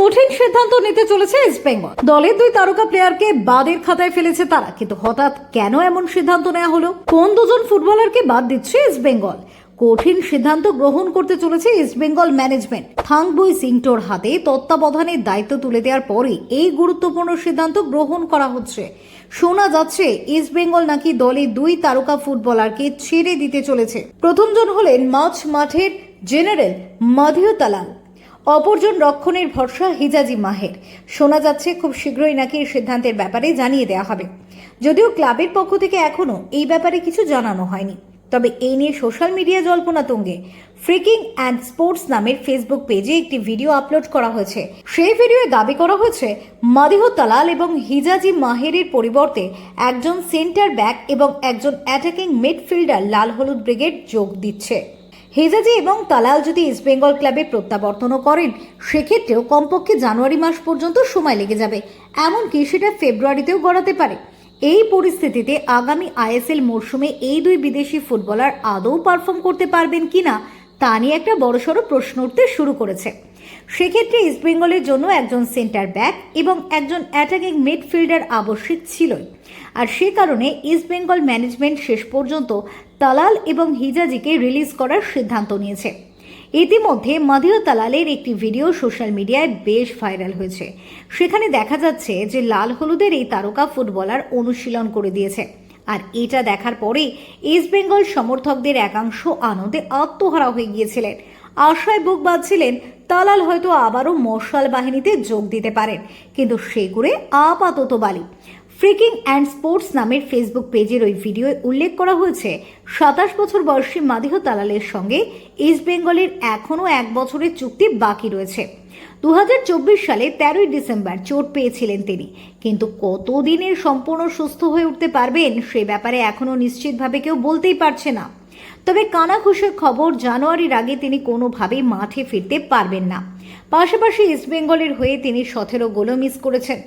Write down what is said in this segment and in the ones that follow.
কঠিন সিদ্ধান্ত নিতে চলেছে ইস্ট বেঙ্গল। দলের দুই তারকা প্লেয়ারকে বাদের খাতায় ফেলেছে তারা, কিন্তু হঠাৎ কেন এমন সিদ্ধান্ত নেওয়া হলো? কোন দুজন ফুটবলারকে বাদ দিচ্ছে ইস্ট বেঙ্গল? কঠিন সিদ্ধান্ত গ্রহণ করতে চলেছে ইস্ট বেঙ্গল ম্যানেজমেন্ট। থাংবই সিংটোর হাতে তত্ত্বাবধানের দায়িত্ব তুলে দেওয়ার পরে এই গুরুত্বপূর্ণ সিদ্ধান্ত গ্রহণ করা হচ্ছে। শোনা যাচ্ছে ইস্ট বেঙ্গল নাকি দলের দুই তারকা ফুটবলারকে ছেড়ে দিতে চলেছে। প্রথমজন হলেন মাঠের জেনারেল মাধিও তালাল, অপরজন রক্ষণের ভরসা হিজাজি মাহের। শোনা যাচ্ছে খুব শীঘ্রই নাকি এই সিদ্ধান্তের ব্যাপারে জানিয়ে দেওয়া হবে। যদিও ক্লাবের পক্ষ থেকে এখনো এই ব্যাপারে কিছু জানানো হয়নি, তবে এই নিয়ে সোশ্যাল মিডিয়া জল্পনা তুঙ্গে। ফ্রিকিং অ্যান্ড স্পোর্টস নামের ফেসবুক পেজে একটি ভিডিও আপলোড করা হয়েছে। সেই ভিডিওয়ে দাবি করা হয়েছে মাদিহো তালাল এবং হিজাজি মাহেরের পরিবর্তে একজন সেন্টার ব্যাক এবং একজন অ্যাটাকিং মিডফিল্ডার লাল হলুদ ব্রিগেড যোগ দিচ্ছে। হিজাজি এবং তালাল যদি ইস্ট বেঙ্গল ক্লাবে প্রত্যাবর্তনও করেন, সেক্ষেত্রেও কমপক্ষে জানুয়ারি মাস পর্যন্ত সময় লেগে যাবে, এমনকি সেটা ফেব্রুয়ারিতেও গড়াতে পারে। এই পরিস্থিতিতে আগামী আইএসএল মরশুমে এই দুই বিদেশি ফুটবলার আদৌ পারফর্ম করতে পারবেন কিনা তা নিয়ে একটা বড়সড় প্রশ্ন উঠতে শুরু করেছে। সেক্ষেত্রে ইস্ট বেঙ্গলের জন্য একজন সেন্টার ব্যাক এবং একজন অ্যাটাকিং মিডফিল্ডার আবশ্যিক ছিলই। আর সে কারণে ইস্ট বেঙ্গল ম্যানেজমেন্ট শেষ পর্যন্ত তালাল এবং হিজাজিকে রিলিজ করার সিদ্ধান্ত নিয়েছে। ইতিমধ্যে মাধিও তালালের একটি ভিডিও সোশ্যাল মিডিয়ায় বেশ ভাইরাল হয়েছে। সেখানে দেখা যাচ্ছে যে লাল হলুদের এই তারকা ফুটবলার অনুশীলন করে দিয়েছে। আর এটা দেখার পরেই ইস্ট বেঙ্গল সমর্থকদের একাংশ আনন্দে আত্মহারা হয়ে গিয়েছিলেন। আশায় বুক বাঁধছিলেন তালাল হয়তো আবারও মশাল বাহিনীতে যোগ দিতে পারেন, কিন্তু সেগুলো আপাতত বালি। ফ্রিকিং অ্যান্ড স্পোর্টস নামের ফেসবুক পেজের ওই ভিডিওয় উল্লেখ করা হয়েছে 27 বছর বয়সী মাদিহো তালালের সঙ্গে ইস্ট বেঙ্গলের এখনও 1 বছরের চুক্তি বাকি রয়েছে। 2024 সালে 13 ডিসেম্বর চোট পেয়েছিলেন তিনি, কিন্তু কতদিনের সম্পূর্ণ সুস্থ হয়ে উঠতে পারবেন সে ব্যাপারে এখনও নিশ্চিতভাবে কেউ বলতেই পারছে না। তবে কানাঘুষের খবর, জানুয়ারির আগে তিনি কোনোভাবেই মাঠে ফিরতে পারবেন না। পাশাপাশি ইস্ট বেঙ্গলের হয়ে তিনি 17 গোলও মিস করেছেন।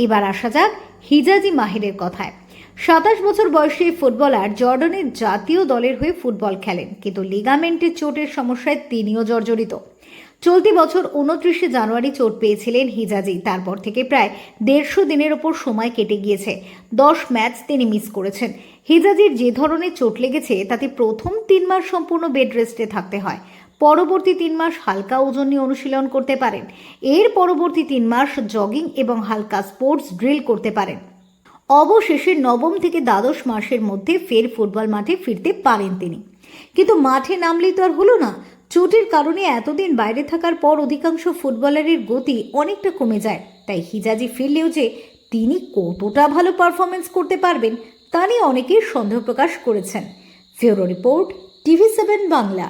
এবার আসা যাক হিজাজি মাহেরের কথায়। 27 বছর বয়সী ফুটবলার জর্ডানের জাতীয় দলের হয়ে ফুটবল খেলেন, কিন্তু লিগামেন্টের চোটের সমস্যায় তিনিও জর্জরিত। চলতি বছর 29 জানুয়ারি চোট পেয়েছিলেন হিজাজি। তারপর থেকে প্রায় 150 দিনের ওপর সময় কেটে গিয়েছে। 10 ম্যাচ তিনি মিস করেছেন। হিজাজির যে ধরনের চোট লেগেছে তাতে প্রথম 3 মাস সম্পূর্ণ বেড রেস্টে থাকতে হয়। পরবর্তী 3 মাস হালকা ওজন নিয়ে অনুশীলন করতে পারেন। এর পরবর্তী 3 মাস জগিং এবং হালকা স্পোর্টস ড্রিল করতে পারেন। অবশেষে 9ম থেকে 12 মাসের মধ্যে ফের ফুটবল মাঠে ফিরতে পারেন তিনি। কিন্তু মাঠে নামলেই তো আর হলো না। চোটের কারণে এতদিন বাইরে থাকার পর অধিকাংশ ফুটবলারের গতি অনেকটা কমে যায়। তাই হিজাজি ফিরলেও যে তিনি কতটা ভালো পারফরমেন্স করতে পারবেন তা নিয়ে অনেকেই সন্দেহ প্রকাশ করেছেন। Bureau report, TV7 Bangla.